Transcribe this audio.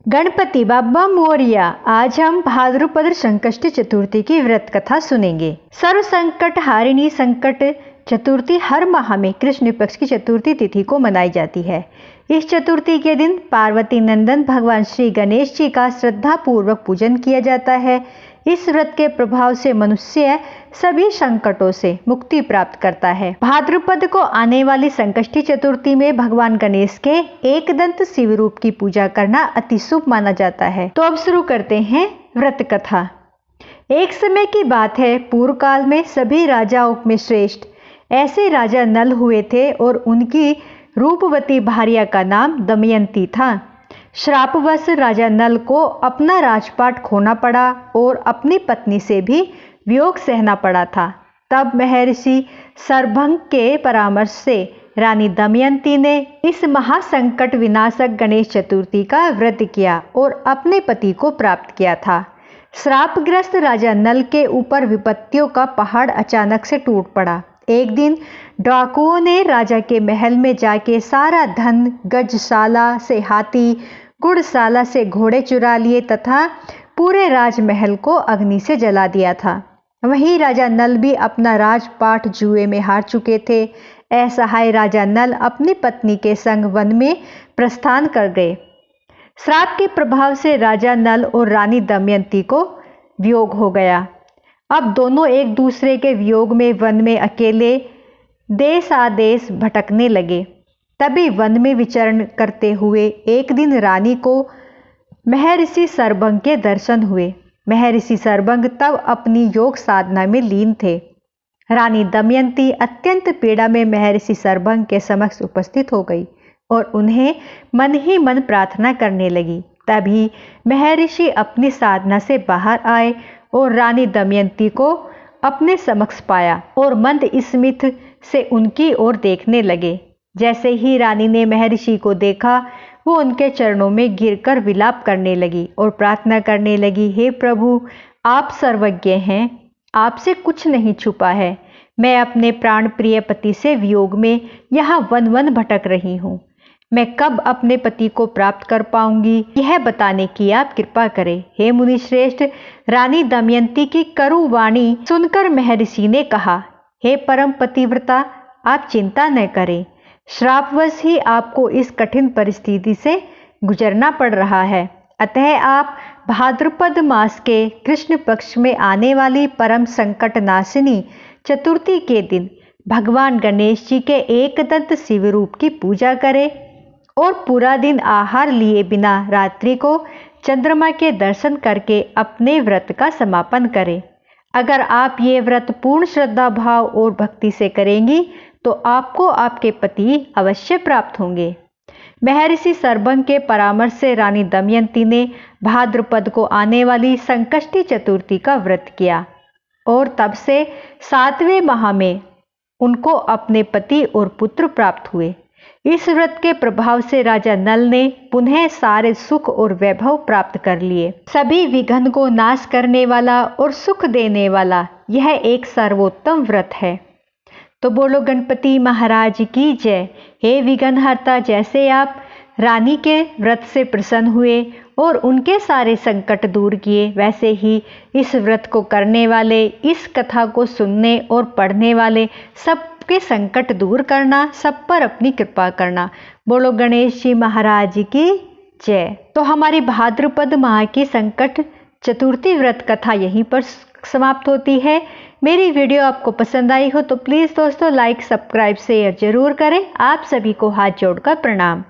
गणपति बाबा मोरया। आज हम भाद्रपद संकष्टी चतुर्थी की व्रत कथा सुनेंगे। सर्व संकट हारिणी संकट चतुर्थी हर माह में कृष्ण पक्ष की चतुर्थी तिथि को मनाई जाती है। इस चतुर्थी के दिन पार्वती नंदन भगवान श्री गणेश जी का श्रद्धा पूर्वक पूजन किया जाता है। इस व्रत के प्रभाव से मनुष्य सभी संकटों से मुक्ति प्राप्त करता है। भाद्रपद को आने वाली संकष्टी चतुर्थी में भगवान गणेश के एक दंत शिव रूप की पूजा करना अति शुभ माना जाता है। तो अब शुरू करते हैं व्रत कथा। एक समय की बात है, पूर्व काल में सभी राजाओं में श्रेष्ठ ऐसे राजा नल हुए थे और उनकी रूपवती भार्या का नाम दमयंती था। श्रापवश राजा नल को अपना राजपाट खोना पड़ा और अपनी पत्नी से भी वियोग सहना पड़ा था। तब महर्षि सरभंग के परामर्श से रानी दमयंती ने इस महासंकट विनाशक गणेश चतुर्थी का व्रत किया और अपने पति को प्राप्त किया था। श्रापग्रस्त राजा नल के ऊपर विपत्तियों का पहाड़ अचानक से टूट पड़ा। एक दिन डाकुओं ने राजा के महल में जाके सारा धन, गजशाला से हाथी, गुड़शाला से घोड़े चुरा लिए तथा पूरे राजमहल को अग्नि से जला दिया था। वहीं राजा नल भी अपना राजपाट जुए में हार चुके थे। असहाय राजा नल अपनी पत्नी के संग वन में प्रस्थान कर गए। श्राप के प्रभाव से राजा नल और रानी दमयंती को वियोग हो गया। अब दोनों एक दूसरे के वियोग में वन में अकेले देश आदेश भटकने लगे। तभी वन में विचरण करते हुए एक दिन रानी को महर्षि सरभंग के दर्शन हुए। महर्षि सरभंग तब अपनी योग साधना में लीन थे। रानी दमयंती अत्यंत पीड़ा में महर्षि सरभंग के समक्ष उपस्थित हो गई और उन्हें मन ही मन प्रार्थना करने लगी। तभी महर्षि अपनी साधना से बाहर आए और रानी दमयंती को अपने समक्ष पाया और मंद स्मित से उनकी ओर देखने लगे। जैसे ही रानी ने महर्षि को देखा, वो उनके चरणों में गिरकर विलाप करने लगी और प्रार्थना करने लगी, हे प्रभु, आप सर्वज्ञ हैं, आपसे कुछ नहीं छुपा है। मैं अपने प्राण प्रिय पति से वियोग में यहाँ वन वन भटक रही हूँ। मैं कब अपने पति को प्राप्त कर पाऊंगी, यह बताने की आप कृपा करें। हे मुनि श्रेष्ठ, रानी दमयंती की करू वाणी सुनकर महर्षि ने कहा, हे परम पतिव्रता, आप चिंता न करें। श्रापवश ही आपको इस कठिन परिस्थिति से गुजरना पड़ रहा है। अतः आप भाद्रपद मास के कृष्ण पक्ष में आने वाली परम संकट नाशिनी चतुर्थी के दिन भगवान गणेश जी के एक दंत शिव रूप की पूजा करें और पूरा दिन आहार लिए बिना रात्रि को चंद्रमा के दर्शन करके अपने व्रत का समापन करें। अगर आप ये व्रत पूर्ण श्रद्धा भाव और भक्ति से करेंगी तो आपको आपके पति अवश्य प्राप्त होंगे। महर्षि सरभंग के परामर्श से रानी दमयंती ने भाद्रपद को आने वाली संकष्टी चतुर्थी का व्रत किया और तब से 7वें माह में उनको अपने पति और पुत्र प्राप्त हुए। इस व्रत के प्रभाव से राजा नल ने पुनः सारे सुख और वैभव प्राप्त कर लिए। सभी विघ्न को नाश करने वाला और सुख देने वाला यह एक सर्वोत्तम व्रत है। तो बोलो गणपति महाराज की जय। हे विघ्नहर्ता, जैसे आप रानी के व्रत से प्रसन्न हुए और उनके सारे संकट दूर किए, वैसे ही इस व्रत को करने वाले, इस कथा को सुनने और पढ़ने वाले सबके संकट दूर करना, सब पर अपनी कृपा करना। बोलो गणेश जी महाराज की जय। तो हमारी भाद्रपद माह की संकट चतुर्थी व्रत कथा यहीं पर समाप्त होती है। मेरी वीडियो आपको पसंद आई हो तो प्लीज़ दोस्तों लाइक, सब्सक्राइब, शेयर जरूर करें। आप सभी को हाथ जोड़कर प्रणाम।